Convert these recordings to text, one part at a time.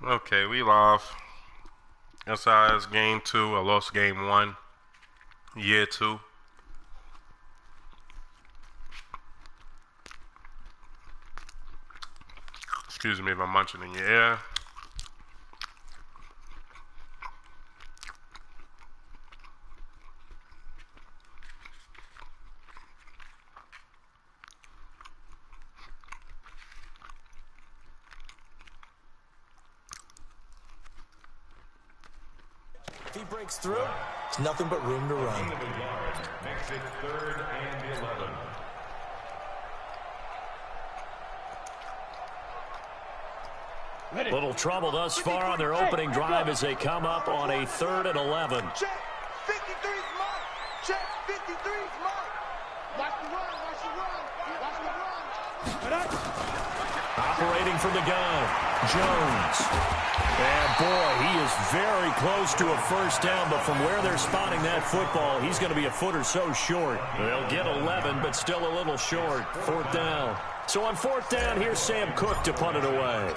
Okay, we lost. SIS game 2. I lost game 1. Year 2. Excuse me if I'm munching in your ear. If he breaks through, it's nothing but room to run. Makes it 3rd and 11. Little trouble thus far on their opening drive as they come up on a 3rd and 11. Check. 53's mark. Check. 53's mark. Watch the run. Watch the run. Watch the run. Operating from the gun, Jones. And boy, he is very close to a first down, but from where they're spotting that football, he's going to be a foot or so short. They'll get 11, but still a little short. 4th down. So on 4th down, here's Sam Cook to punt it away.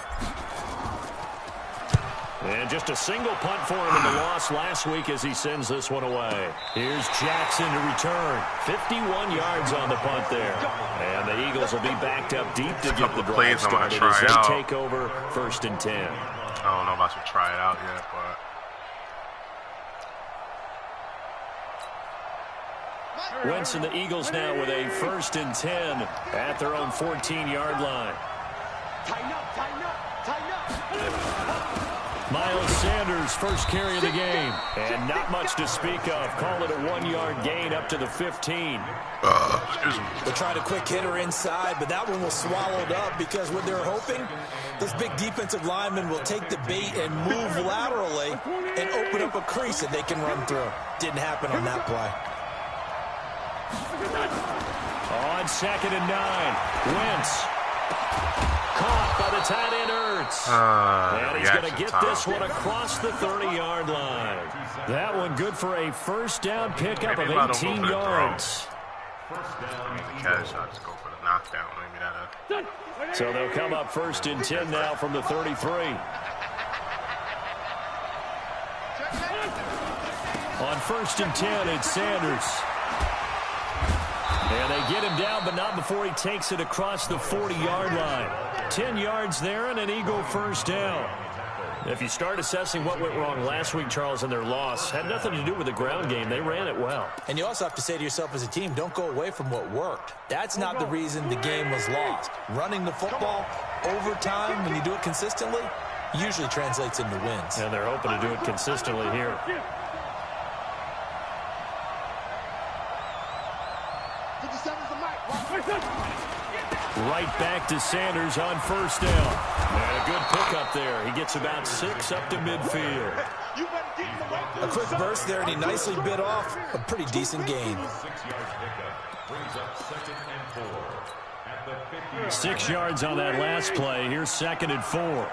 And just a single punt for him in the loss last week as he sends this one away. Here's Jackson to return. 51 yards on the punt there. And the Eagles will be backed up deep to get the drive started as they take over 1st and 10. I don't know if I should try it out yet, but... Wentz and the Eagles now with a 1st and 10 at their own 14-yard line. Tighten up, tighten up, tighten up. Miles Sanders, first carry of the game. And not much to speak of. Call it a 1-yard gain up to the 15. Excuse me. They tried a quick hitter inside, but that one was swallowed up because what they're hoping, those big defensive linemen will take the bait and move laterally and open up a crease that they can run through. Didn't happen on that play. On 2nd and 9, Wentz. Caught by the tight end Ertz. And he's going to get this one across the 30-yard line. That one good for a first down pickup of 18 yards. Just go for the knockdown. Maybe that'll... So they'll come up 1st and 10 now from the 33. On 1st and 10, it's Sanders. And they get him down, but not before he takes it across the 40-yard line. 10 yards there and an Eagle first down. If you start assessing what went wrong last week, Charles, in their loss, had nothing to do with the ground game. They ran it well. And you also have to say to yourself as a team, don't go away from what worked. That's not the reason the game was lost. Running the football over time, when you do it consistently, usually translates into wins. And they're hoping to do it consistently here. Right back to Sanders on 1st down. And a good pickup there. He gets about 6 up to midfield. A quick burst there, and he nicely bit off a pretty decent gain. 6 yards on that last play. Here's 2nd and 4.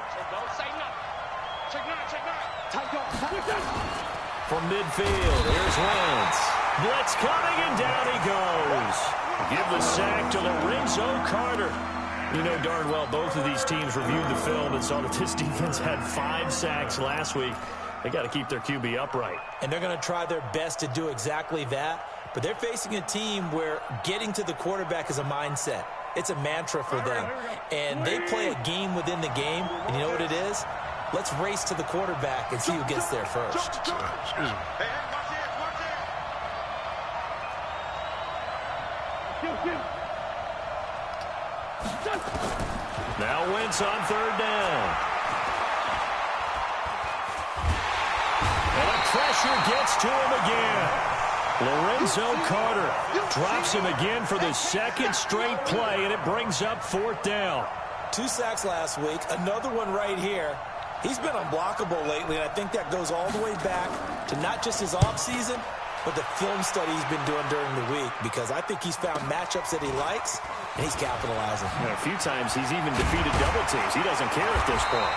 From midfield, here's Wentz. Blitz coming, and down he goes. Give the sack to Lorenzo Carter. You know darn well both of these teams reviewed the film and saw that this defense had 5 sacks last week. They got to keep their QB upright. And they're going to try their best to do exactly that. But they're facing a team where getting to the quarterback is a mindset. It's a mantra for them. And they play a game within the game. And you know what it is? Let's race to the quarterback and see who gets there first. Excuse me. Now Wentz on 3rd down. And pressure gets to him again. Lorenzo Carter drops him again for the 2nd straight play, and it brings up 4th down. 2 sacks last week, another one right here. He's been unblockable lately, and I think that goes all the way back to not just his offseason, but the film study he's been doing during the week, because I think he's found matchups that he likes, and he's capitalizing. A few times he's even defeated double teams. He doesn't care at this point.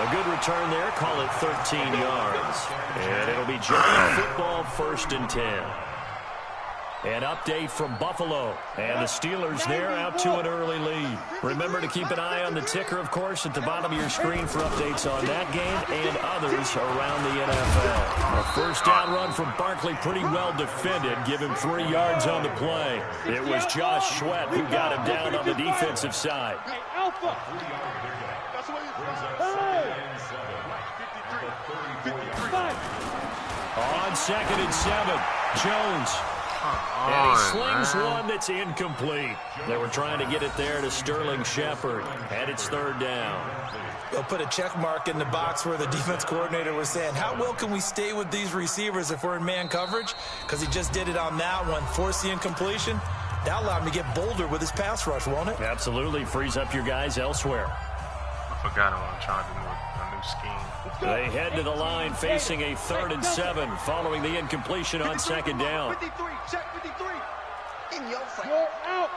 A good return there. Call it 13 yards. And it'll be Giant football 1st and 10. An update from Buffalo. And the Steelers there out to an early lead. Remember to keep an eye on the ticker, of course, at the bottom of your screen for updates on that game and others around the NFL. A first down run from Barkley, pretty well defended. Give him 3 yards on the play. It was Josh Sweat who got him down on the defensive side. Hey, Alpha. On 2nd and 7, Jones. And he slings one that's incomplete. They were trying to get it there to Sterling Shepard. And it's 3rd down. They'll put a check mark in the box where the defense coordinator was saying, how well can we stay with these receivers if we're in man coverage? Because he just did it on that one, forced the incompletion. That allowed him to get bolder with his pass rush, won't it? Absolutely. Frees up your guys elsewhere. I forgot I want to try to do a new scheme. They head to the line facing a 3rd and 7 following the incompletion on 2nd down. 53, check 53. In your face. Go out.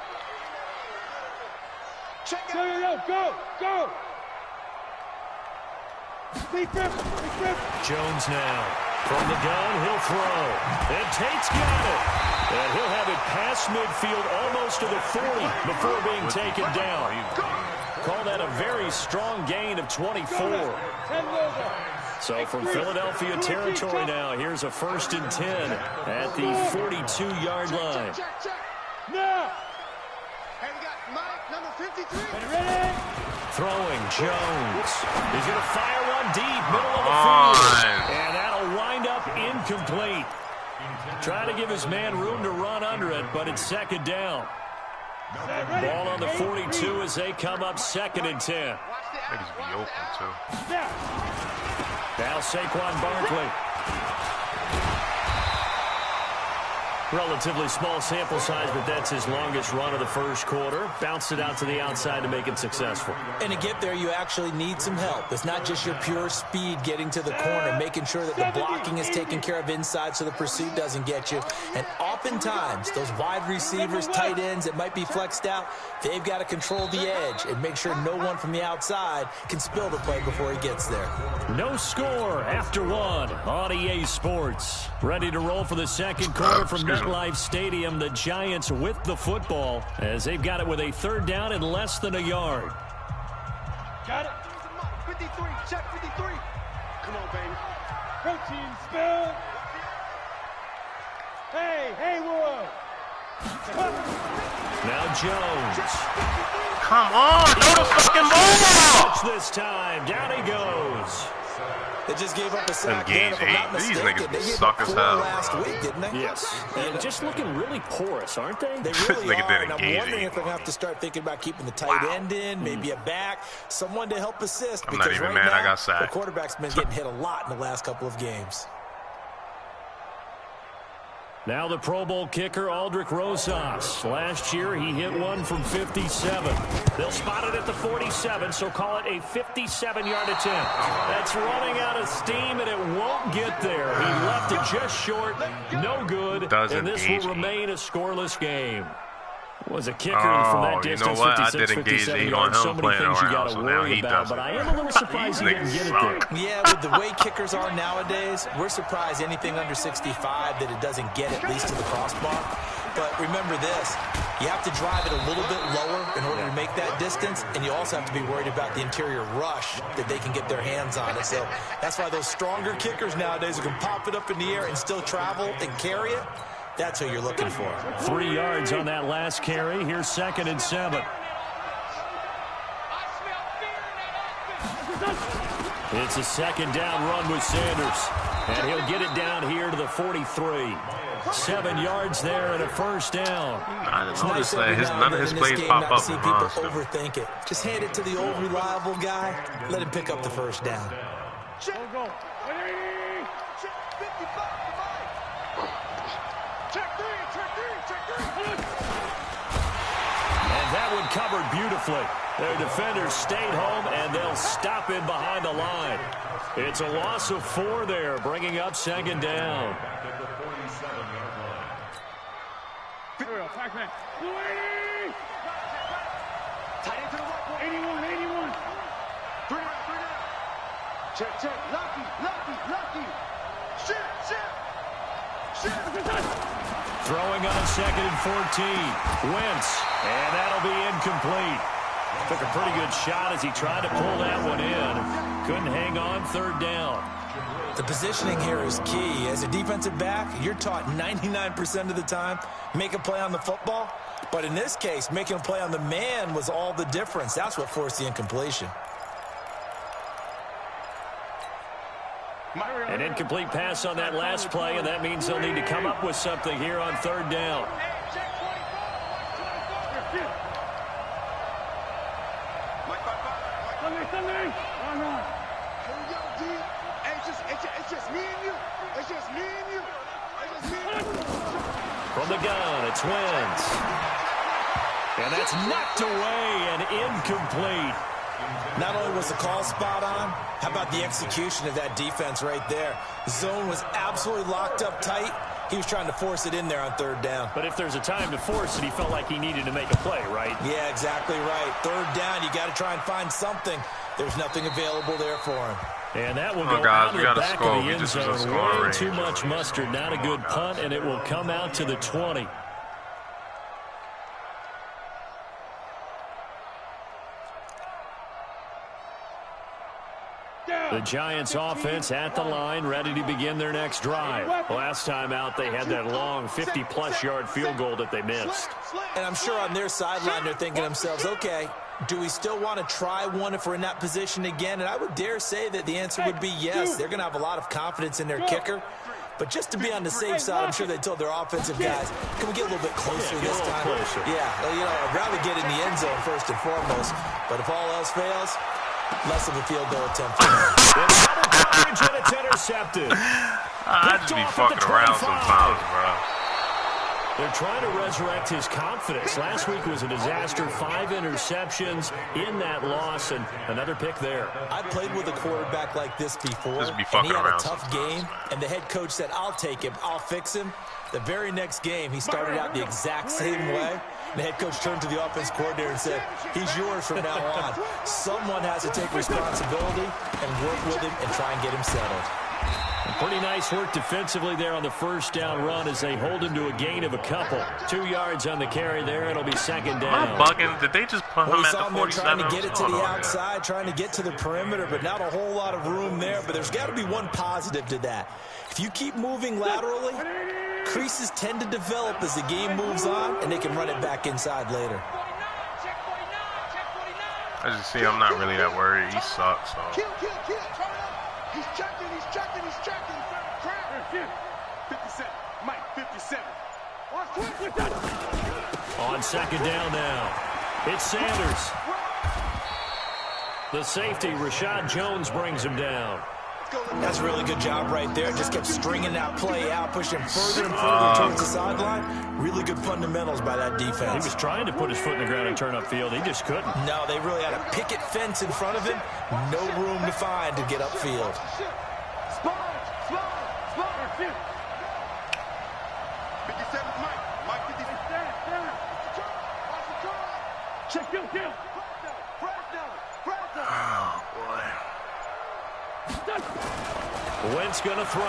Check Go, out. go. Defense. Jones now. From the gun, he'll throw. And Tate's got it. And he'll have it past midfield almost to the 40 before being taken down. Call that a very strong gain of 24. So from Philadelphia territory now, here's a 1st and 10 at the 42-yard line. Check. Now. Hey, we got Mike, number 53. Ready? Throwing Jones. He's going to fire one deep, middle of the field. And that'll wind up incomplete. Trying to give his man room to run under it, but it's 2nd down. Ball on the 42 as they come up 2nd and 10. They just be open, too. Now Saquon Barkley. Relatively small sample size, but that's his longest run of the first quarter. Bounced it out to the outside to make it successful. And to get there, you actually need some help. It's not just your pure speed getting to the corner, making sure that the blocking is taken care of inside so the pursuit doesn't get you. And oftentimes, those wide receivers, tight ends that might be flexed out, they've got to control the edge and make sure no one from the outside can spill the play before he gets there. No score after 1 on EA Sports. Ready to roll for the 2nd quarter from MetLife Stadium. The Giants with the football as they've got it with a 3rd down and less than a yard. Got it. 53, check 53. Come on, baby. Protein spill. Hey, Haywood. Now Jones. Come on, throw the fucking ball! Touch this time. Down he goes. They just gave up a sack Them there, if I'm not games, these mistaken. niggas They gave suck up as 4 hell, last bro. week, didn't they? Yes. And just looking really porous, aren't they? They This really nigga are, didn't and I'm engage wondering if they're anymore. going to have to start thinking about keeping the tight end in, maybe a back, someone to help assist. I'm not Because even right mad I now, got sacked. the quarterback's been getting hit a lot in the last couple of games. Now the Pro Bowl kicker, Aldrich Rosas. Last year, he hit one from 57. They'll spot it at the 47, so call it a 57-yard attempt. That's running out of steam, and it won't get there. He left it just short. No good. Doesn't and this engage will me. remain a scoreless game. Was a kicker from that you distance, know what? I 56, did engage 57 eight on yards. So him many playing things you around, got to so now worry he about, doesn't. but I am a little surprised he didn't These get it niggas there. Yeah, with the way kickers are nowadays, we're surprised anything under 65 that it doesn't get at least to the crossbar. But remember this, you have to drive it a little bit lower in order to make that distance, and you also have to be worried about the interior rush that they can get their hands on it. So that's why those stronger kickers nowadays who can pop it up in the air and still travel and carry it, that's what you're looking for. 3 yards on that last carry. Here's 2nd and 7. It's a 2nd down run with Sanders. And he'll get it down here to the 43. 7 yards there and a first down. I It's noticed nice every that now none and of then his in this plays game pop not to up see in people monster. overthink it. Just hand it to the old reliable guy. Let him pick up the first down. Check. Check 55 to Mike. Check 3. And that one covered beautifully. Their defenders stayed home, and they'll stop in behind the line. It's a loss of 4 there, bringing up 2nd down. Pac-Man. Tight end to the right. 81. 3 down. Check. Lucky. Shit. Throwing on 2nd and 14. Wentz. And that'll be incomplete. Took a pretty good shot as he tried to pull that one in. Couldn't hang on 3rd down. The positioning here is key. As a defensive back, you're taught 99% of the time, make a play on the football. But in this case, making a play on the man was all the difference. That's what forced the incompletion. An incomplete pass on that last play, and that means they'll need to come up with something here on 3rd down. From the gun, it's Wentz. And that's knocked away and incomplete. Not only was the call spot on, how about the execution of that defense right there? The zone was absolutely locked up tight. He was trying to force it in there on 3rd down. But if there's a time to force it, he felt like he needed to make a play, right? Yeah, exactly right. 3rd down, you got to try and find something. There's nothing available there for him. And that will go out of the back of the end zone. Way too much mustard. Not a good punt, and it will come out to the 20. The Giants offense at the line, ready to begin their next drive. Last time out, they had that long 50-plus yard field goal that they missed. And I'm sure on their sideline, they're thinking to themselves, okay, do we still want to try one if we're in that position again? And I would dare say that the answer would be yes. They're going to have a lot of confidence in their kicker. But just to be on the safe side, I'm sure they told their offensive guys, can we get a little bit closer this time? Closer. Yeah, well, I'd rather get in the end zone first and foremost. But if all else fails, less of a field goal attempt. Double coverage, and it's intercepted. I just be fucking around sometimes, bro. They're trying to resurrect his confidence. Last week was a disaster. 5 interceptions in that loss, and another pick there. I played with a quarterback like this before, Just be and fucking he had a around tough game, and the head coach said, I'll take him, I'll fix him. The very next game, he started out the exact same way. The head coach turned to the offense coordinator and said, he's yours from now on. Someone has to take responsibility and work with him and try and get him settled. Pretty nice work defensively there on the 1st down run as they hold him to a gain of a couple. 2 yards on the carry there. It'll be 2nd down. Am I bugging? Did they just put him at the 47? Trying to get it to the outside, trying to get to the perimeter, but not a whole lot of room there. But there's got to be one positive to that. If you keep moving laterally, creases tend to develop as the game moves on, and they can run it back inside later. As you see, I'm not really that worried. He sucks, so. Kill. He's checking. 57. Mike, 57. On 2nd down now, it's Sanders. The safety, Rashad Jones, brings him down. That's a really good job right there. Just kept stringing that play out, pushing further and further towards the sideline. Really good fundamentals by that defense. He was trying to put his foot in the ground and turn upfield. He just couldn't. No, they really had a picket fence in front of him. No room to find to get upfield. Oh, boy. Wentz going to throw.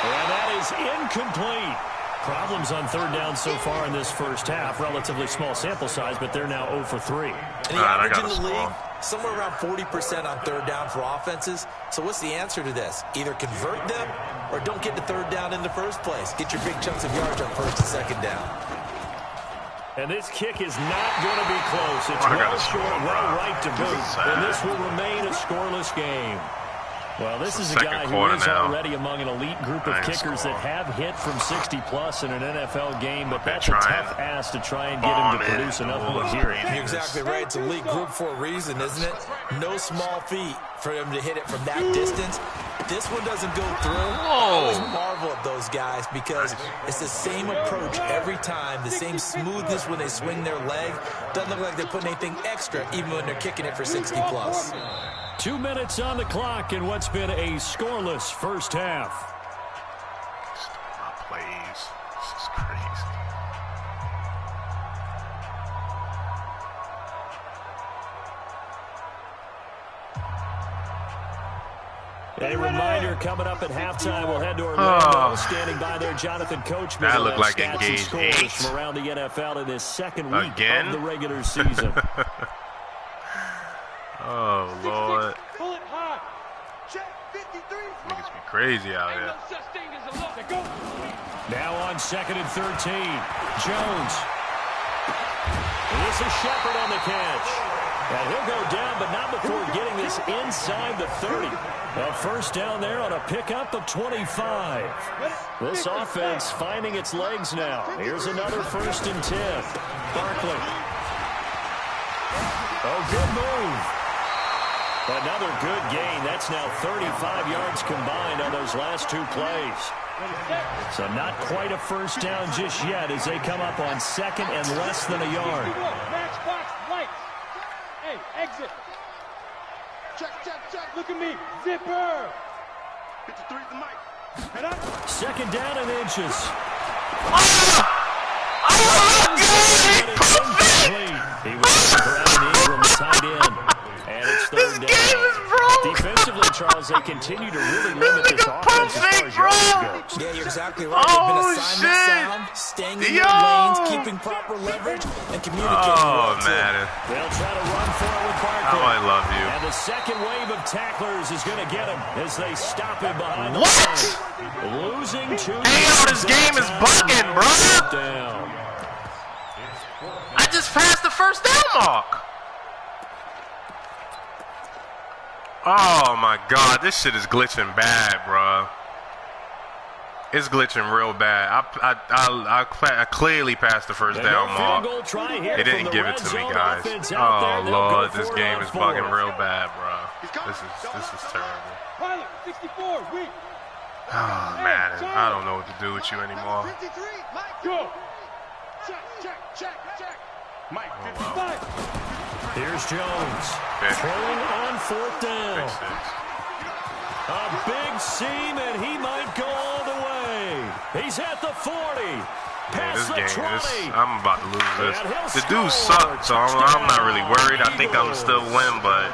And that is incomplete. Problems on 3rd down so far in this 1st half. Relatively small sample size, but they're now 0 for 3. And the average in the league, somewhere around 40% on 3rd down for offenses. So what's the answer to this? Either convert them or don't get to 3rd down in the first place. Get your big chunks of yards on 1st and 2nd down. And this kick is not going to be close. It's well short, well right to boot. And this will remain a scoreless game. Well, this is a guy who is already among an elite group of kickers that have hit from 60-plus in an NFL game, but that's a tough ask to try and get him to produce enough points here. You're exactly right. It's a elite group for a reason, isn't it? No small feat for him to hit it from that distance. This one doesn't go through. I always marvel at those guys because it's the same approach every time, the same smoothness when they swing their leg. Doesn't look like they're putting anything extra, even when they're kicking it for 60-plus. 2 minutes on the clock in what's been a scoreless 1st half. My plays. This is crazy. A reminder coming up at halftime. We'll head to Orlando. Standing by there, Jonathan Coachman. That looked like stats and engaged scores 8. from around the NFL in this second week Again? of the regular season. Oh, Lord. Pull it high. Check 53 Niggas be crazy out here. Go. Now on 2nd and 13. Jones. And this is Shepard on the catch. And he'll go down, but not before getting this inside the 30. A first down there on a pickup of 25. This offense finding its legs now. Here's another 1st and 10. Barkley. Oh, good move. Another good gain. That's now 35 yards combined on those last 2 plays. So not quite a first down just yet as they come up on 2nd and less than a yard. Matchbox lights. Hey, exit. Check. Look at me. Zipper. 53's the mic. And I. 2nd down and inches. He was Brandon Ingram, the tight end. And it's 3rd down. Game is broke. Defensively, Charles, they continue to really limit this offense as far as yardage goes. Yeah, you're exactly right. They've been assignment sound, staying in their lanes, keeping proper leverage, and communicating well, too. Madden. They'll try to run for it with Barkley. Oh, I love you. And the second wave of tacklers is going to get him as they stop him behind the What? line. Losing 2. Hey, yo, this game is bugging, bro. Down. I just passed the first down mark. Oh, my God. This shit is glitching bad, bro. It's glitching real bad. I clearly passed the first down mark. They didn't give it to me, guys. Oh, Lord. This game is bugging real bad, bro. This is terrible. Pilot, 64, weak. Oh, Madden. I don't know what to do with you anymore. 53, Mike. Go. Check. Mike, Oh, wow. 55. Here's Jones. Pick. Throwing on 4th down. Pick 6. A big seam, and he might go all the way. He's at the 40. Yeah, Past this the game, 20. I'm about to lose this. And he'll The dude score. sucks, so I'm not really worried. I think I'm still win, but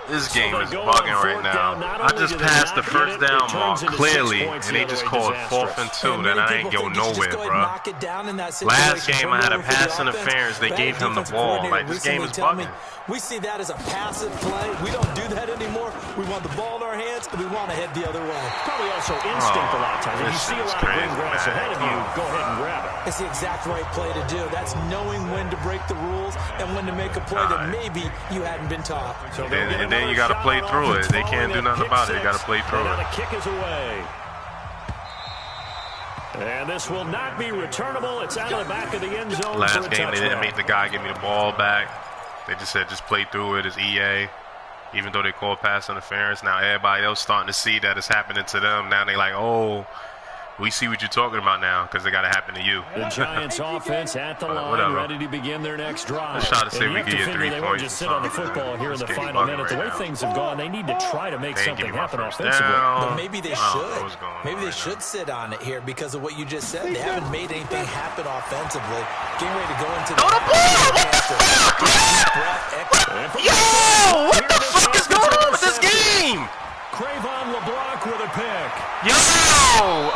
this game is bugging right now. I just passed the first down mark clearly, and they just called 4th and 2. Then I ain't go nowhere, bro. Last game I had a pass interference. They gave him the ball. Like, this game is bugging. We see that as a passive play. We don't do that anymore. We want the ball in our hands, and we want to head the other way. Probably also instinct a lot of times. If you this see a is lot of green crazy, grass man. ahead of you, go ahead and grab it. It's the exact right play to do. That's knowing when to break the rules and when to make a play that maybe you hadn't been taught. So And then you got to play through it. They can't do nothing about it. You got to play through Now it. the kick is away. And this will not be returnable. It's out of the back of the end zone. Last game, they didn't make the guy give me the ball back. They just said just play through it. It's EA. Even though they called pass interference, now everybody else starting to see that it's happening to them. Now they like, oh, we see what you're talking about now because it got to happen to you. The Giants offense at the line, Whatever. ready to begin their next drive. Let's try to say And we you have get to you figure 3 they won't points just or sit on the something. football here in the This game final bugging minute. The way right now. things have gone, they need to try to make They ain't something give me my happen first offensively. down. But maybe they I don't know should. what's going on Maybe they right should sit on it here because of what you just said. They haven't made anything happen offensively. Getting ready to go into the Throw the ball! What the fuck? Yo! What the fuck is going on with this game? Cravon LeBlanc with a pick. Yo!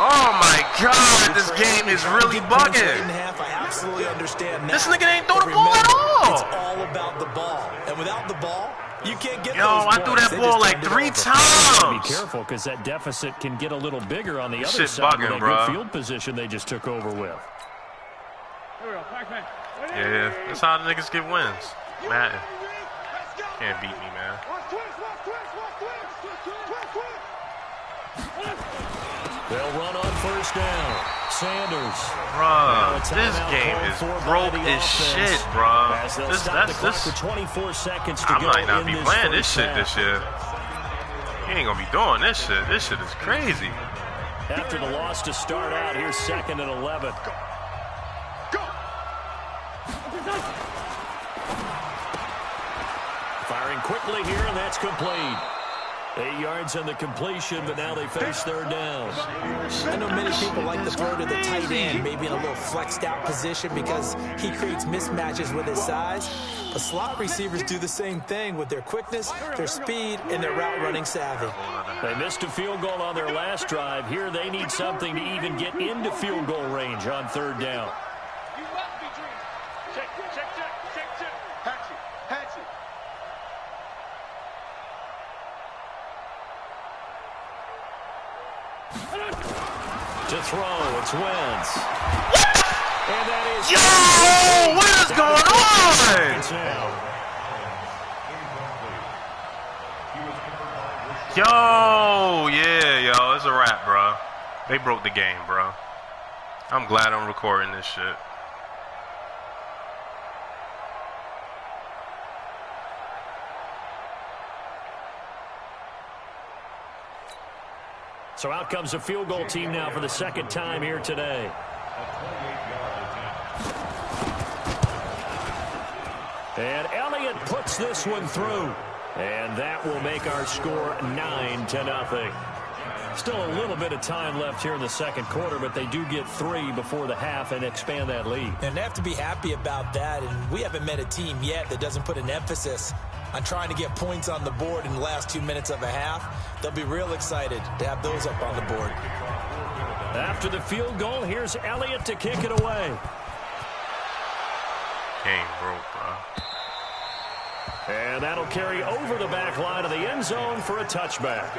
Oh my God! This game is really bugging. I absolutely understand now. This nigga ain't throw But the ball at remember, all. It's all about the ball. And without the ball, you can't get Yo, those I threw points. that They ball just like turned it 3 over. Be times. careful because that deficit can get a little bigger on the other Shit side with bugging, that bro. good field position they just took over with. Here we go, Pac-Man. Yeah, that's how the niggas get wins. Madden Let's go. can't beat me, man. Watch twist. They'll run on first down. Sanders. Bruh, this game is broke as shit, bruh. As they'll This, stop the clock this, with 24 seconds to I go might not in be this playing this first shit half. this year. You ain't gonna be doing this shit. This shit is crazy. After the loss to start out, here's 2nd and 11. Firing quickly here, and that's complete. 8 yards on the completion, but now they face third down. I know many people like to throw to the tight end, maybe in a little flexed out position because he creates mismatches with his size. But slot receivers do the same thing with their quickness, their speed, and their route running savvy. They missed a field goal on their last drive. Here they need something to even get into field goal range on third down. You must be dreaming. Check. Hatchet. To throw, it's Wentz. And that is... Yo! What is going on? Yo, it's a wrap, bro. They broke the game, bro. I'm glad I'm recording this shit. So out comes a field goal team now for the second time here today. And Elliott puts this one through. And that will make our score 9-0. Still a little bit of time left here in the second quarter, but they do get 3 before the half and expand that lead. And they have to be happy about that. And we haven't met a team yet that doesn't put an emphasis on trying to get points on the board in the last 2 minutes of a half. They'll be real excited to have those up on the board. After the field goal, here's Elliott to kick it away. Game broke, bro. And that'll carry over the back line of the end zone for a touchback.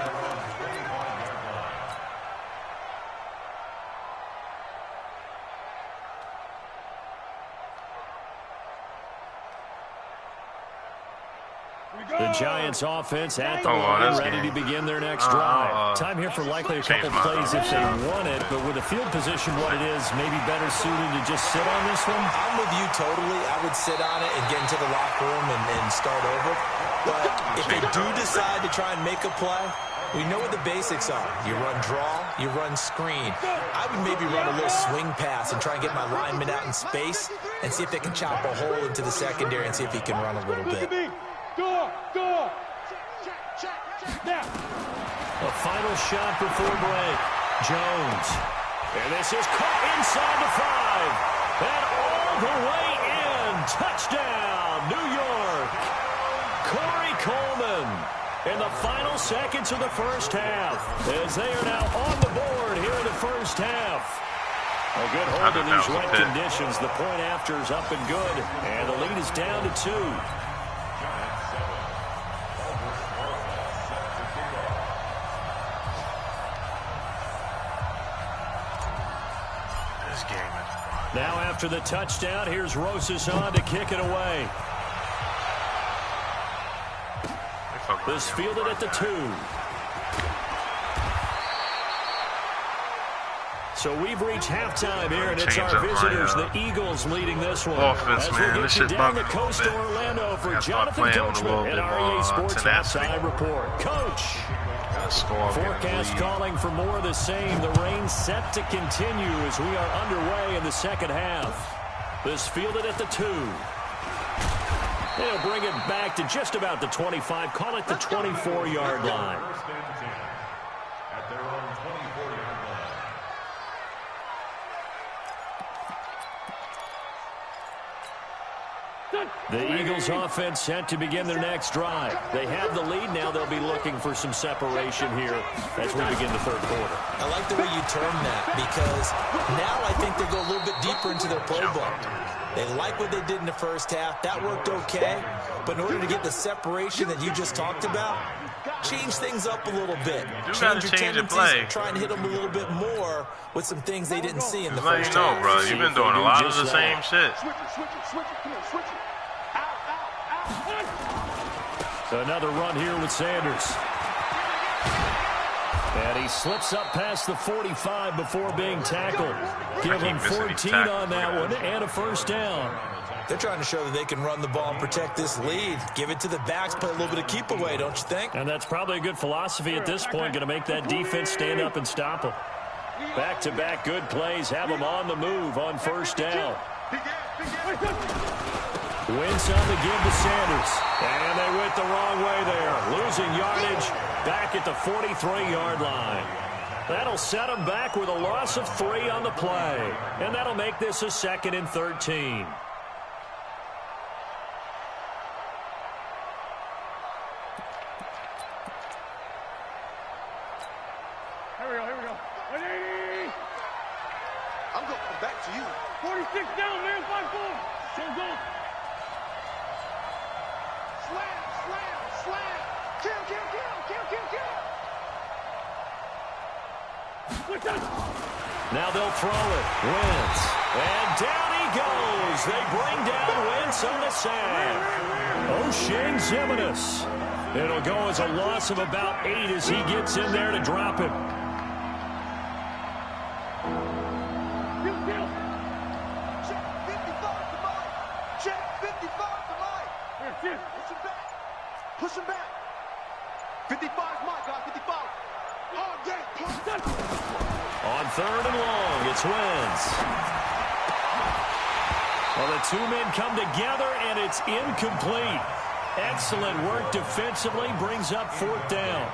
The Giants offense at the line, ready to begin their next drive. Time here for likely a couple plays if they want it, but with the field position what it is, maybe better suited to just sit on this one? I'm with you totally. I would sit on it and get into the locker room and start over. But if they do decide to try and make a play, we know what the basics are. You run draw, you run screen. I would maybe run a little swing pass and try and get my lineman out in space and see if they can chop a hole into the secondary and see if he can run a little bit. Door. Now. A final shot before break. Jones. And this is caught inside the 5. And all the way in. Touchdown, New York. Corey Coleman in the final seconds of the first half. As they are now on the board here in the first half. A good hold in these wet conditions. The point after is up and good. And the lead is down to 2. Now after the touchdown, here's Rosas on to kick it away. This fielded at the 2. So we've reached halftime here, and it's our visitors, the Eagles, leading this one. Offense, man, this shit's down the coast to Orlando for Jonathan Coachman and REA Sports Halftime Report. Coach. Forecast calling for more of the same. The rain set to continue as we are underway in the second half. This fielded at the 2. They'll bring it back to just about the 25. Call it the 24-yard line. At their own 24-yard line. The Eagles offense set to begin their next drive. They have the lead now. They'll be looking for some separation here as we begin the third quarter. I like the way you term that because now I think they go a little bit deeper into their playbook. They like what they did in the first half. That worked okay. But in order to get the separation that you just talked about, change things up a little bit. Change your tendencies. Try and hit them a little bit more with some things they didn't see in the Let first you know, half. bro. You've been doing a lot of the same shit. Switch it. Come on, switch it. Out. Another run here with Sanders. And he slips up past the 45 before being tackled. Give him 14 on that one and a first down. They're trying to show that they can run the ball and protect this lead. Give it to the backs, play a little bit of keep away, don't you think? And that's probably a good philosophy at this point, going to make that defense stand up and stop them. Back-to-back good plays, have them on the move on first down. Wentz on the give to Sanders. And they went the wrong way there. Losing yardage back at the 43-yard line. That'll set them back with a loss of 3 on the play. And that'll make this a 2nd and 13. Here we go. 180. I'm going to come back to you. 46 down, man. 5-4. Go. Slam. Kill. What's that? Now they'll throw it. Wentz. And down he goes. They bring down Wentz on the sack. O'Shane Ximines. It'll go as a loss of about 8 as he gets in there to drop him. Kill. Check 55 to Mike. Check 55 to Mike. Here. Push him back. 55 Mike, guys. 55. Oh, yeah. On 3rd and long, it's Wentz. Well, the 2 men come together, and it's incomplete. Excellent work defensively, brings up 4th down.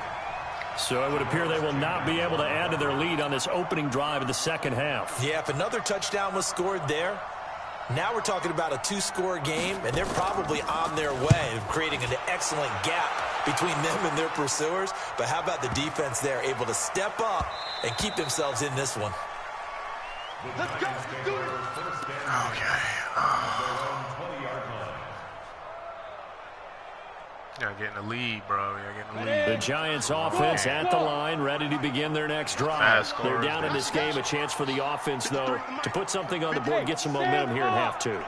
So it would appear they will not be able to add to their lead on this opening drive of the second half. Yeah, if another touchdown was scored there, now we're talking about a 2-score game, and they're probably on their way of creating an excellent gap between them and their pursuers. But how about the defense there, able to step up and keep themselves in this one? Let's go. Do it. Okay. Y'all getting the lead, bro. Y'all getting the lead. The Giants offense at the line, ready to begin their next drive. They're down in this game. A chance for the offense, though, to put something on the board, get some momentum here in half 2.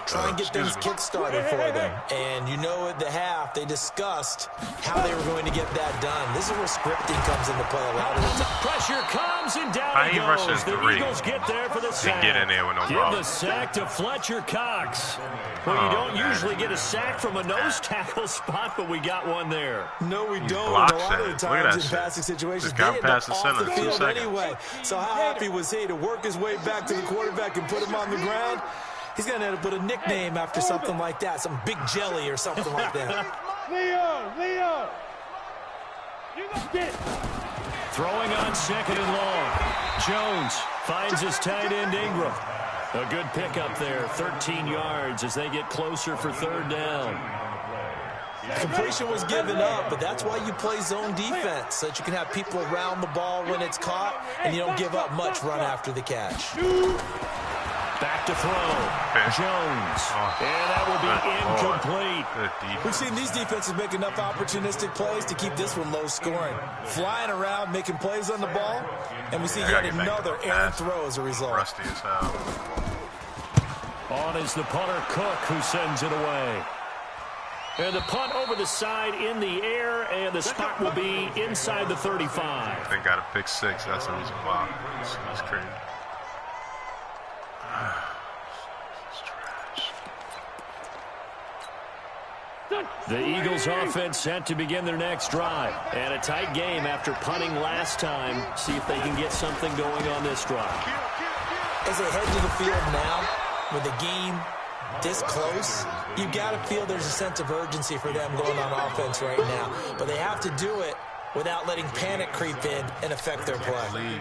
Try and get things kick-started for them. And you know at the half, they discussed how they were going to get that done. This is where scripting comes into play a lot of the time. Pressure comes, and down he goes. The Eagles get there for the sack. Get in there with no Give problem. the sack to Fletcher Cox. Well, you don't usually get a sack from a nose tackle spot, but we got one there. No, we don't. blocks And a lot of the it. Look at times that in passing shit. situations, Just they got end past up the off center the in 2 field seconds. anyway. So how happy was he to work his way back to the quarterback and put him on the ground? He's going to have to put a nickname after something like that, some Big Jelly or something like that. Leo. You got it. Throwing on 2nd and long. Jones finds his tight end Ingram. A good pickup there, 13 yards as they get closer for 3rd down. Completion was given up, but that's why you play zone defense, so that you can have people around the ball when it's caught, and you don't give up much run after the catch. Back to throw. Jones. And that will be incomplete. We've seen these defenses make enough opportunistic plays to keep this one low scoring. Flying around, making plays on the ball, and we see yet another errant throw as a result. Rusty as hell. On is the punter Cook, who sends it away. And the punt over the side in the air, and the spot will be inside the 35. They got a pick 6. That's the reason why. It's crazy. The Eagles offense set to begin their next drive. And a tight game after punting last time. See if they can get something going on this drive. As they head to the field now, with the game this close, you've got to feel there's a sense of urgency for them going on offense right now. But they have to do it without letting panic creep in and affect their play.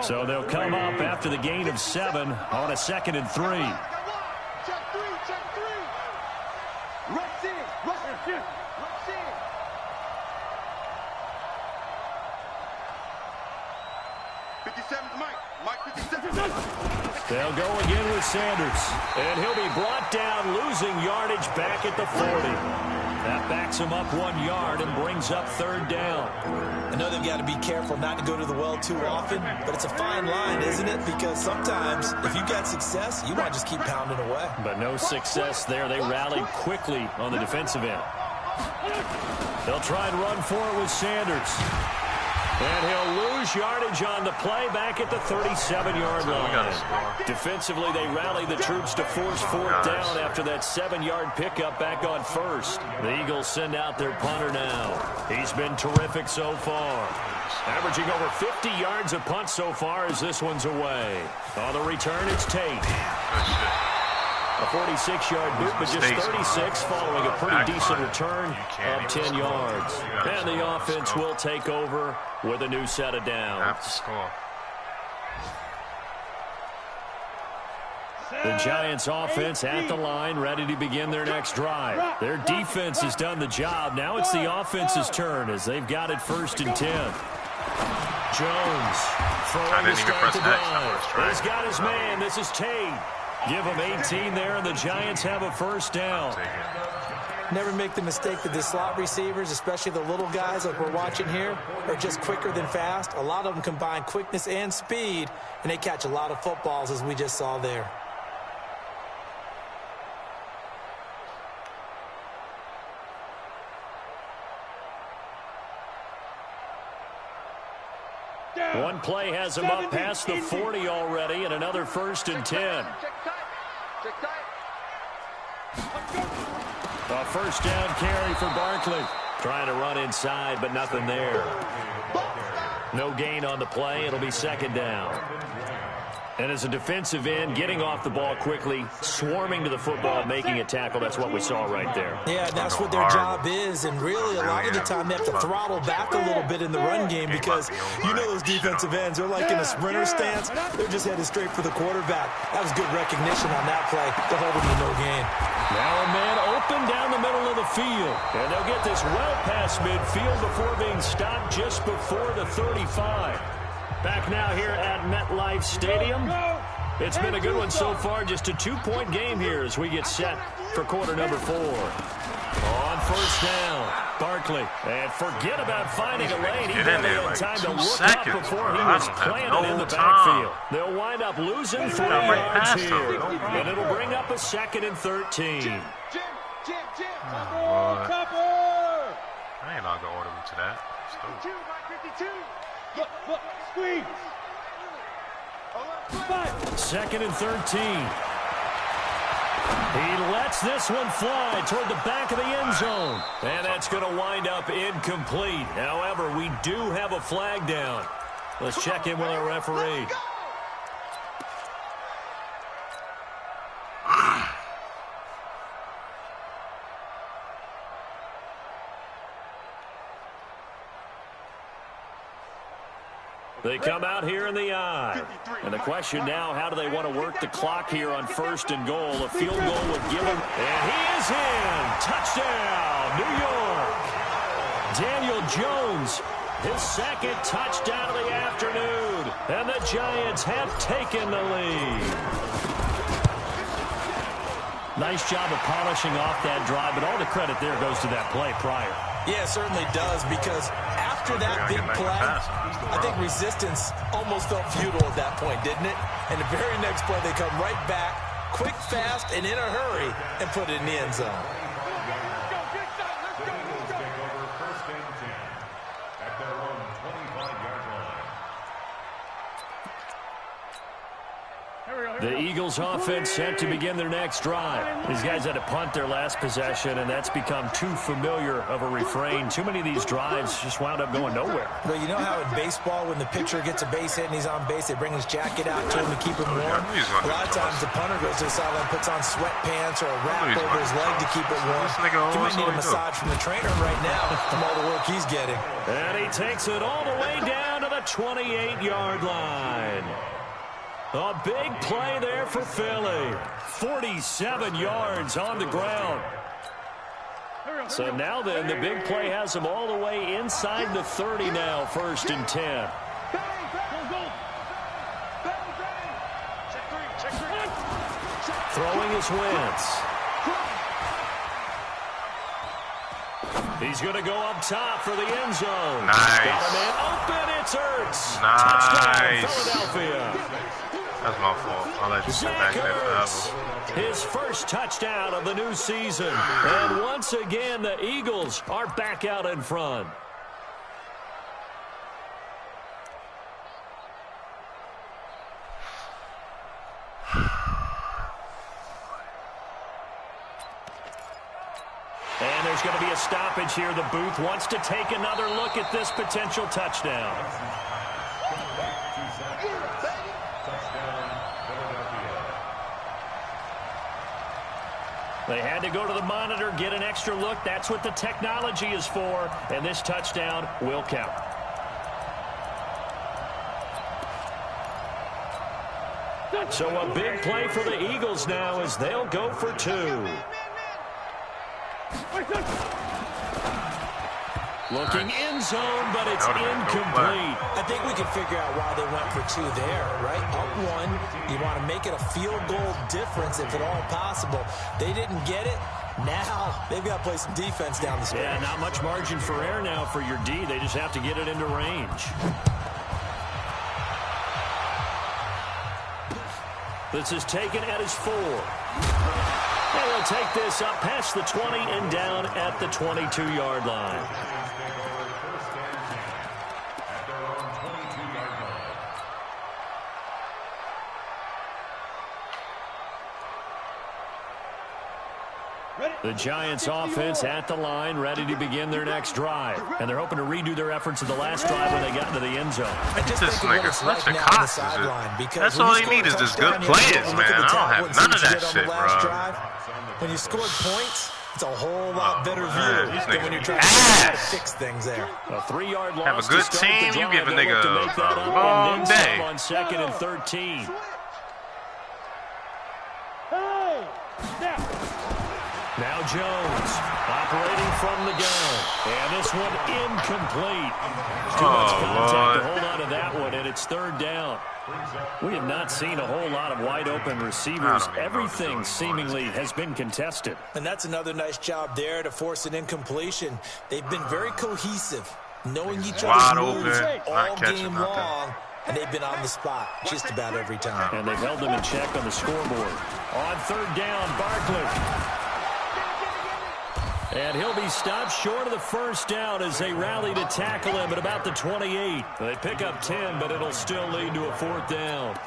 So they'll come up after the gain of 7 on a 2nd and 3. Check 3. Rush in. 57 Mike 57. They'll go again with Sanders. And he'll be brought down, losing yardage back at the 40. That backs him up 1 yard and brings up 3rd down. I know they've got to be careful not to go to the well too often, but it's a fine line, isn't it? Because sometimes, if you've got success, you want to just keep pounding away. But no success there. They rallied quickly on the defensive end. They'll try and run for it with Sanders. And he'll lose yardage on the play back at the 37-yard line. Defensively, they rally the troops to force 4th down after that 7-yard pickup back on 1st. The Eagles send out their punter now. He's been terrific so far. Averaging over 50 yards a punt so far as this one's away. On the return, it's Tate. A 46-yard boot, but just 36 following a pretty decent return of 10 yards. And the offense will take over with a new set of downs. Have to score. The Giants offense at the line, ready to begin their next drive. Their defense has done the job. Now it's the offense's turn as they've got it 1st and 10. Jones throwing to start the drive. He's got his man. This is Tate. Give him 18 there, and the Giants have a 1st down. Never make the mistake that the slot receivers, especially the little guys like we're watching here, are just quicker than fast. A lot of them combine quickness and speed, and they catch a lot of footballs, as we just saw there. One play has him up past the 40 already, and another 1st and 10. A 1st down carry for Barkley. Trying to run inside, but nothing there. No gain on the play. It'll be 2nd down. And as a defensive end, getting off the ball quickly, swarming to the football, making a tackle, that's what we saw right there. Yeah, that's what their job is, and really a lot of the time they have to throttle back a little bit in the run game because you know those defensive ends, they're like in a sprinter stance. They're just headed straight for the quarterback. That was good recognition on that play to hold him to no gain. Now a man open down the middle of the field, and they'll get this well past midfield before being stopped just before the 35. Back now here at MetLife Stadium. It's been a good one so far. Just a 2-point game here as we get set for quarter number 4. On 1st down, Barkley. And forget about finding a lane. He barely had time to look up before he was planted in the backfield. They'll wind up losing 3 yards here. And it'll bring up a 2nd and 13. I ain't not going to order him to that. Stupid. Look, squeeze. 2nd and 13. He lets this one fly toward the back of the end zone. And that's going to wind up incomplete. However, we do have a flag down. Let's check in with our referee. They come out here in the eye. And the question now, how do they want to work the clock here on 1st and goal? A field goal would give them. And he is in. Touchdown, New York. Daniel Jones, his 2nd touchdown of the afternoon. And the Giants have taken the lead. Nice job of polishing off that drive, but all the credit there goes to that play prior. Yeah, it certainly does, because after that big play, I think resistance almost felt futile at that point, didn't it? And the very next play, they come right back, quick, fast, and in a hurry, and put it in the end zone. The Eagles offense set to begin their next drive. These guys had to punt their last possession, and that's become too familiar of a refrain. Too many of these drives just wound up going nowhere. But you know how in baseball, when the pitcher gets a base hit and he's on base, they bring his jacket out to him to keep him warm? A lot of times the punter goes to the sideline, puts on sweatpants or a wrap over his leg to keep it warm. He might need a massage from the trainer right now from all the work he's getting. And he takes it all the way down to the 28-yard line. A big play there for Philly. 47 yards on the ground. So now then, the big play has them all the way inside the 30 now, 1st and 10. Throwing is Wentz. He's going to go up top for the end zone. Nice. Got a man open. It's Ertz. Nice. Touchdown, Philadelphia. That's my fault. I'll let you sit back there forever. His first touchdown of the new season. And once again, the Eagles are back out in front. And there's going to be a stoppage here. The booth wants to take another look at this potential touchdown. They had to go to the monitor, get an extra look. That's what the technology is for. And this touchdown will count. So a big play for the Eagles now as they'll go for 2. Looking end zone, but it's incomplete. I think we can figure out why they went for 2 there, right? Up 1, you want to make it a field goal difference if at all possible. They didn't get it. Now they've got to play some defense down the stretch. Yeah, not much margin for error now for your D. They just have to get it into range. This is taken at his 4. And they'll take this up past the 20 and down at the 22-yard line. The Giants offense at the line, ready to begin their next drive. And they're hoping to redo their efforts of the last drive when they got into the end zone. This nigga such a cost. That's all they need is just good players, man. I don't have none of that shit, bro. When you scored points, it's a whole lot better view than when you're trying to fix things there. A 3-yard loss. Have a good team, you give a nigga a long day. On 2nd and 13. Now Jones operating from the gun. And this one incomplete. Too much contact to hold on to that one, and it's 3rd down. We have not seen a whole lot of wide-open receivers. Everything seemingly has been contested. And that's another nice job there to force an incompletion. They've been very cohesive, knowing each other's moves all game long. And they've been on the spot just about every time. And they've held them in check on the scoreboard. On 3rd down, Barkley. And he'll be stopped short of the 1st down as they rally to tackle him at about the 28. They pick up 10, but it'll still lead to a 4th down.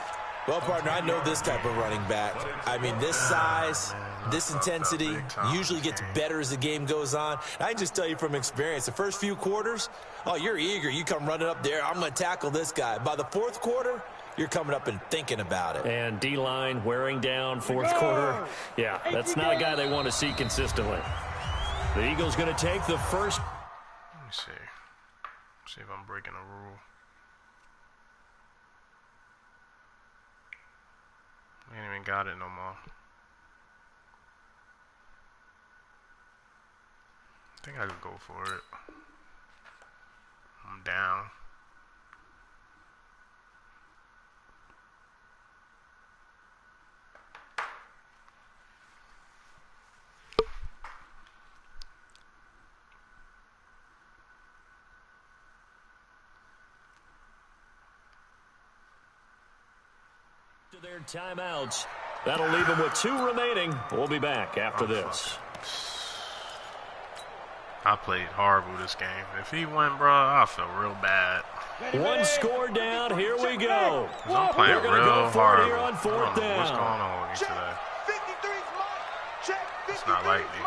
Well, partner, I know this type of running back. I mean, this size, this intensity usually gets better as the game goes on. I can just tell you from experience, the first few quarters, oh, you're eager. You come running up there, I'm going to tackle this guy. By the 4th quarter, you're coming up and thinking about it. And D-line wearing down 4th quarter. Yeah, that's not a guy they want to see consistently. The Eagles going to take the first. Let me see. See if I'm breaking a rule. We ain't even got it no more. I think I could go for it. I'm down. Their timeouts. That'll leave them with 2 remaining. We'll be back after this. I played horrible this game. If he won, bro, I feel real bad. 1 score down. Here we go. I'm playing real hard. Here on 4th down. What's going on with me today? It's not like me.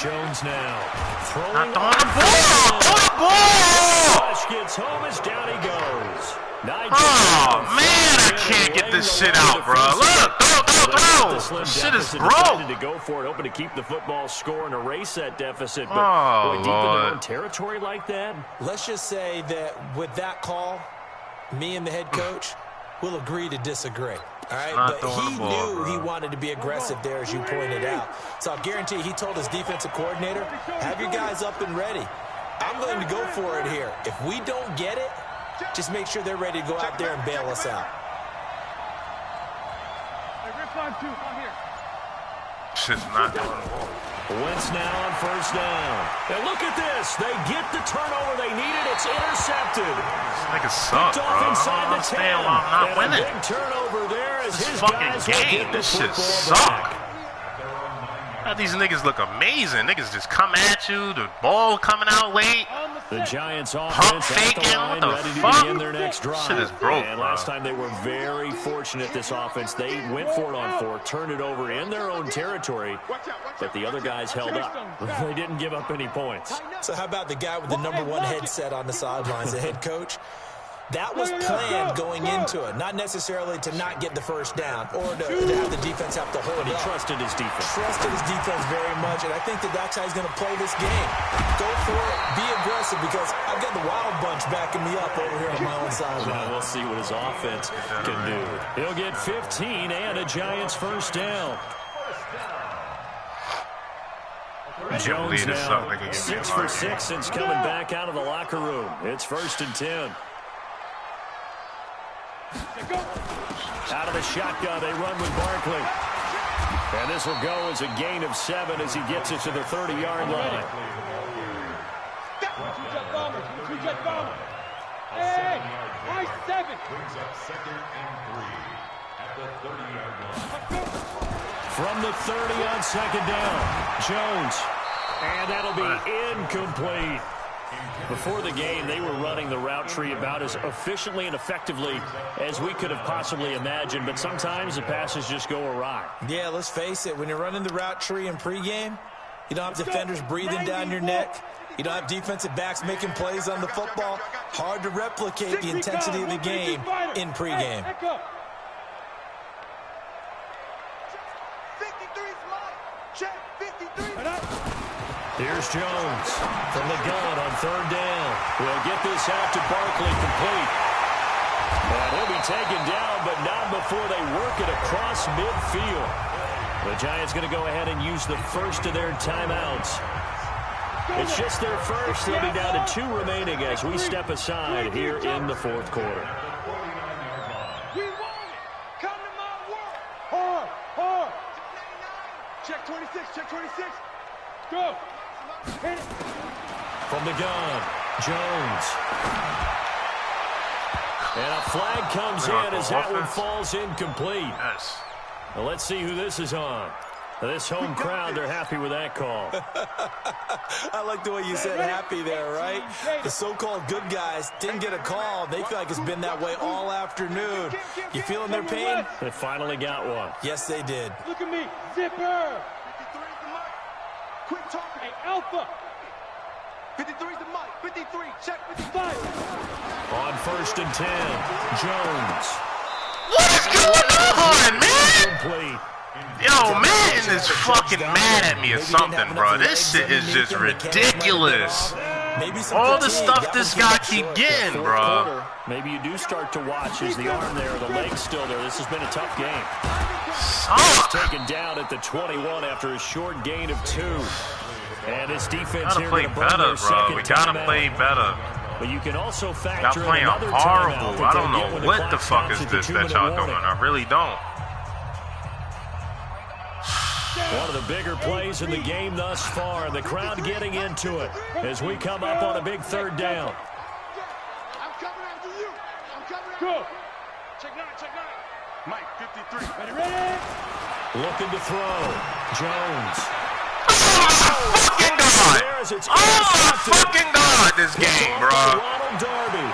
Jones now. Not throwing the ball. Throw the ball. Rush gets home as down he goes. Oh, man, I can't get this shit out, bro. Look, throw. This shit is broke. To go for it, hoping to keep the football score and erase that deficit. But oh, deep in their own territory like that. Let's just say that with that call, me and the head coach will agree to disagree. All right, but he knew he wanted to be aggressive there, as you pointed out. So I'll guarantee he told his defensive coordinator, have your guys up and ready. I'm going to go for it here. If we don't get it, just make sure they're ready to go out there and bail us out. Shit's not doing the ball. Wentz now on 1st down. And look at this. They get the turnover they needed. It's intercepted. This nigga suck, bro. I don't understand why I'm not winning. A big turnover there as this his fucking guys game. This shit suck. These niggas look amazing. Niggas just come at you. The ball coming out late. The Giants offense at the line, ready to begin their next drive. Shit is broke, and last time they were very fortunate, this offense. They went for it on 4th, turned it over in their own territory, but the other guys held up. They didn't give up any points. So how about the guy with the #1 headset on the sidelines, the head coach? That was planned going into it, not necessarily to not get the first down or to have the defense have to hold it. He trusted his defense. Trusted his defense very much, and I think that's how he's going to play this game. Go for it, be aggressive, because I've got the Wild Bunch backing me up over here on my own sideline. We'll see what his offense can do. He'll get 15 and a Giants first down. Jones now 6 for 6 since coming back out of the locker room. It's 1st and 10. Out of the shotgun, they run with Barkley. And this will go as a gain of 7 as he gets it to the 30-yard line. Hey, nice 7. Brings up 2nd and 3 at the 30-yard line. From the 30 on 2nd down, Jones. And that'll be incomplete. Before the game, they were running the route tree about as efficiently and effectively as we could have possibly imagined, but sometimes the passes just go awry. Yeah, let's face it. When you're running the route tree in pregame, you don't have defenders breathing down your neck. You don't have defensive backs making plays on the football. Hard to replicate the intensity of the game in pregame. 53's mine. Check 53. Here's Jones from the gun on 3rd down. We'll get this out to Barkley, complete. And he'll be taken down, but not before they work it across midfield. The Giants going to go ahead and use the first of their timeouts. It's just their first. They'll be down to 2 remaining as we step aside here in the 4th quarter. We want it. Come to my work. Hard, hard. Check 26, check 26. Go. Hit it. From the gun, Jones. And a flag comes in as that one falls incomplete. Yes. Well, let's see who this is on. This home crowd, they're happy with that call. I like the way you said happy there, right? The so-called good guys didn't get a call. They feel like it's been that way all afternoon. You feeling their pain? They finally got one. Yes, they did. Look at me. Zipper. 53's the mic. Quit talking. Hey, Alpha. 53's the mic. 53. Check 55. On 1st and 10, Jones. What is going on, man? Complete. Yo, man is fucking mad at me or something, bro. This shit is just ridiculous. All the stuff this guy keep getting, bro. Maybe you do start to watch as the arm there, the leg's still there. This has been a tough game. Suck. Taken down at the 21 after a short gain of 2. And his defense Gotta here play going to burn better, their bro. We second gotta timeout. play better. But you can also Y'all factor in playing another horrible. timeout I that don't they get know when what the clock fuck is stops at the this 2 that minute y'all doing. warning. I really don't. One of the bigger plays in the game thus far. The crowd getting into it as we come up on a big 3rd down. I'm coming after you. I'm coming after Go. you. Check 9, check 9. Mike, 53. Ready? Looking to throw. Jones. Fucking God. Oh my fucking God, this game, bro. Ronald Darby.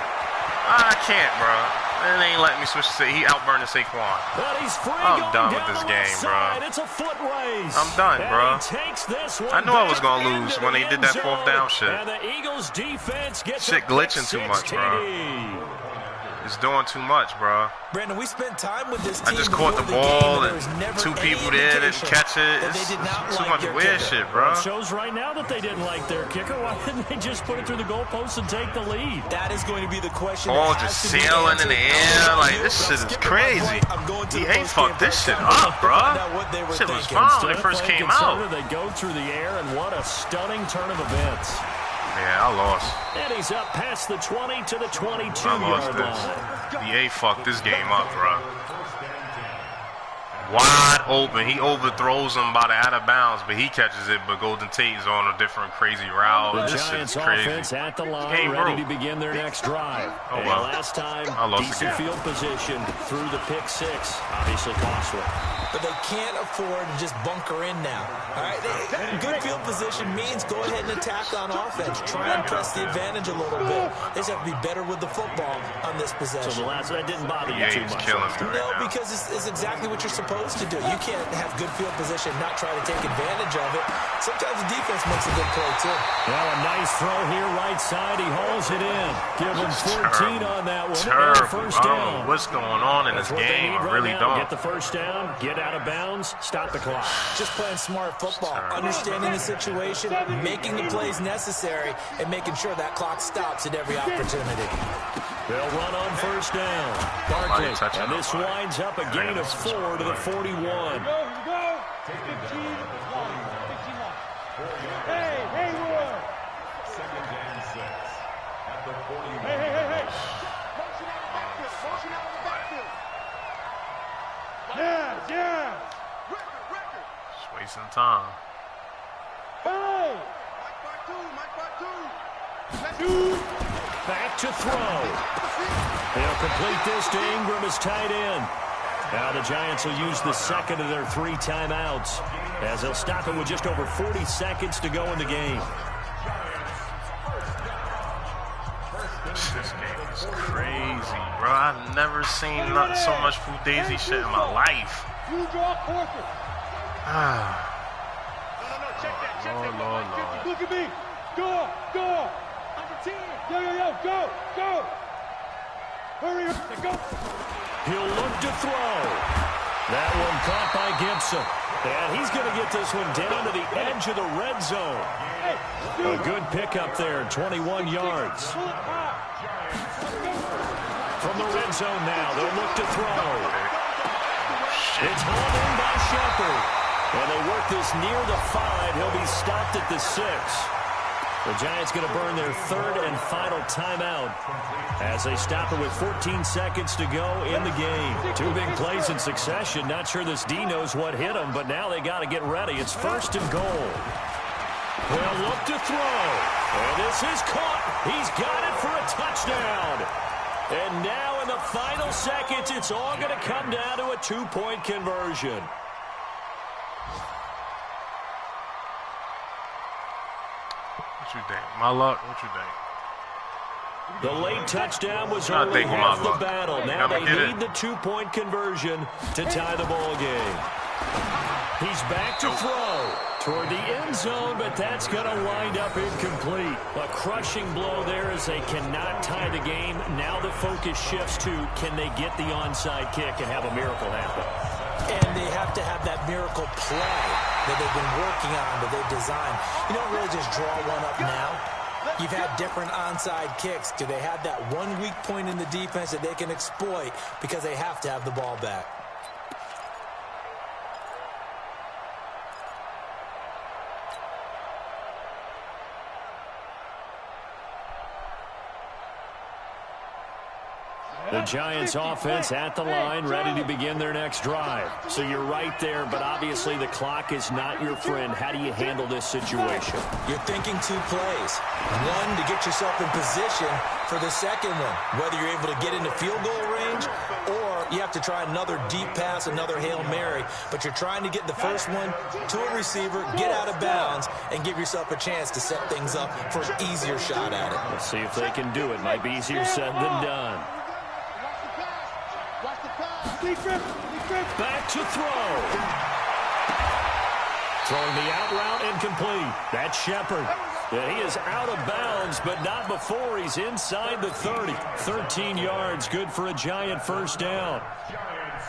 I can't, bro. It ain't letting me switch to he outburning Saquon. But he's free. I'm going done down with this the game, left bro. side. It's a foot race. I'm done, And bro. he takes this one I knew I was back gonna lose into when the they did end that zone. 4th down shit. And the Eagles defense gets Shit a glitching too pick much, 6 bro. TD. It's doing too much, bro. Brandon, we spent time with this I team. just caught the before ball game, and there was never 2 any people there didn't indication catch it. that It's they did not too like much their weird kicker. shit, bro. It shows right now that they didn't like their kicker. Why didn't they just put it through the goalpost and take the lead? That is going to be the question. Ball that has just to be sailing in the answered. air. Like, this shit is crazy. He fucked this shit up, bro. Shit was fine when it first came out. They go through the air, and what a stunning turn of events. Yeah, I lost. And he's up past the 20 to the I lost 22-yard this. line. EA fucked this game up, bro. Wide open. He overthrows him by the out of bounds, but he catches it, but Golden Tate's on a different crazy route. The This Giants shit's crazy. offense at the line, Game ready broke. to begin their next drive. Oh, And well. last time, I lost decent again. field position through the pick 6. Obviously costly. But they can't afford to just bunker in now. All right, good field position means go ahead and attack on offense. Try and press the advantage a little bit. They just have to be better with the football on this possession. So the last that didn't bother you Yeah, too he's much. killing me No, right now. because it's exactly what you're supposed to do. You can't have good field position, not try to take advantage of it. sometimes the defense makes a good play, too. Well, a nice throw here right side. He hauls it in. Give him 14 on that one. Terrible. First I down. don't know what's going on in this game. I really don't. Get the first down, get out of bounds, stop the clock. Just playing smart football, understanding the situation, making the plays necessary, and making sure that clock stops at every opportunity. They'll run on first down. Barkley, and this winds up a gain of 4 to the 41. Here we go. 15 long. 15 long. Hey, Haywood. Second and 6 at the 41. Hey. Motion out of the backfield. Motion out of the backfield. Yeah. Record. Just wasting time. Hey. Mike Badu. Dude. Back to throw. They'll complete this to Ingram as tight end. Now the Giants will use the second of their 3 timeouts as they'll stop it with just over 40 seconds to go in the game. This game is crazy, bro. I've never seen so much fugazi shit in my life. You draw closer. Ah. No. Check that. Lord. Look at me. Go. Under 10. Yo. Go. Hurry up. Go. He'll look to throw. That one caught by Gibson. And he's going to get this one down to the edge of the red zone. A good pickup there, 21 yards. From the red zone now, they'll look to throw. It's hauled in by Shepard. And they work this near the 5. He'll be stopped at the 6. The Giants going to burn their 3rd and final timeout as they stop it with 14 seconds to go in the game. 2 big plays in succession. Not sure this D knows what hit him, but now they got to get ready. It's 1st and goal. They'll look to throw. And this is caught. He's got it for a touchdown. And now in the final seconds, it's all going to come down to a 2-point conversion. What you think? My luck? What you think? The late touchdown was only half the battle. Now they need the 2-point conversion to tie the ball game. He's back to throw toward the end zone, but that's going to wind up incomplete. A crushing blow there as they cannot tie the game. Now the focus shifts to can they get the onside kick and have a miracle happen. And they have to have that miracle play that they've been working on, that they've designed. You don't really just draw one up now. You've had different onside kicks. Do they have that one weak point in the defense that they can exploit because they have to have the ball back? The Giants offense at the line, ready to begin their next drive. So you're right there, but obviously the clock is not your friend. How do you handle this situation? You're thinking 2 plays. One, to get yourself in position for the second one, whether you're able to get into field goal range or you have to try another deep pass, another Hail Mary. But you're trying to get the first one to a receiver, get out of bounds, and give yourself a chance to set things up for an easier shot at it. Let's see if they can do it. Might be easier said than done. Back to throw. Throwing the out route incomplete. That's Shepard. Yeah, he is out of bounds, but not before he's inside the 30. 13 yards, good for a Giant first down.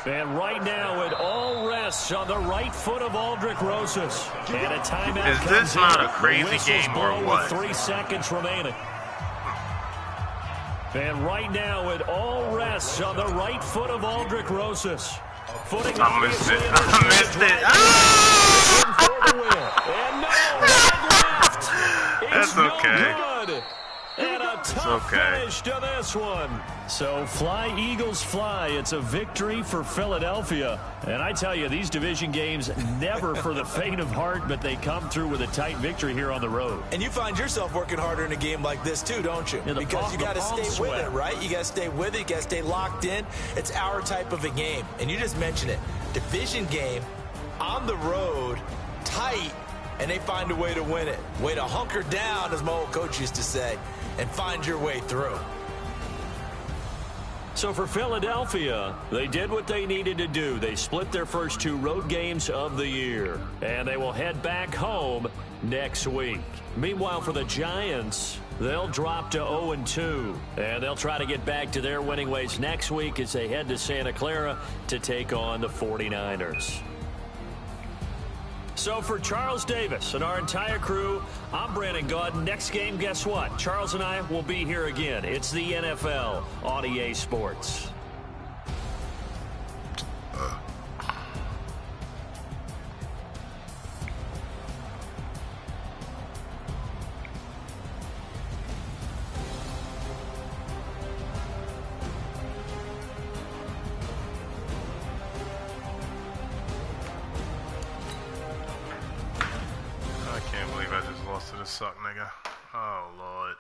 And right now, it all rests on the right foot of Aldrick Rosas. And a timeout Is this not a crazy game or what? 3 seconds remaining. And right now, it all rests on the right foot of Aldrick Rosas. Footing I missed it. That's okay. Good. And a tough finish to this one. So fly, Eagles, fly. It's a victory for Philadelphia. And I tell you, these division games never for the faint of heart, but they come through with a tight victory here on the road. And you find yourself working harder in a game like this too, don't you? Yeah, because you got to stay with it, right? You got to stay with it. You got to stay locked in. It's our type of a game. And you just mentioned it. Division game, on the road, tight, and they find a way to win it. Way to hunker down, as my old coach used to say, and find your way through. So for Philadelphia, they did what they needed to do. They split their first 2 road games of the year, and they will head back home next week. Meanwhile, for the Giants, they'll drop to 0-2, and they'll try to get back to their winning ways next week as they head to Santa Clara to take on the 49ers. So for Charles Davis and our entire crew, I'm Brandon Gaudin. Next game, guess what? Charles and I will be here again. It's the NFL on EA Sports. I can't believe I just lost to the suck nigga. Oh, Lord.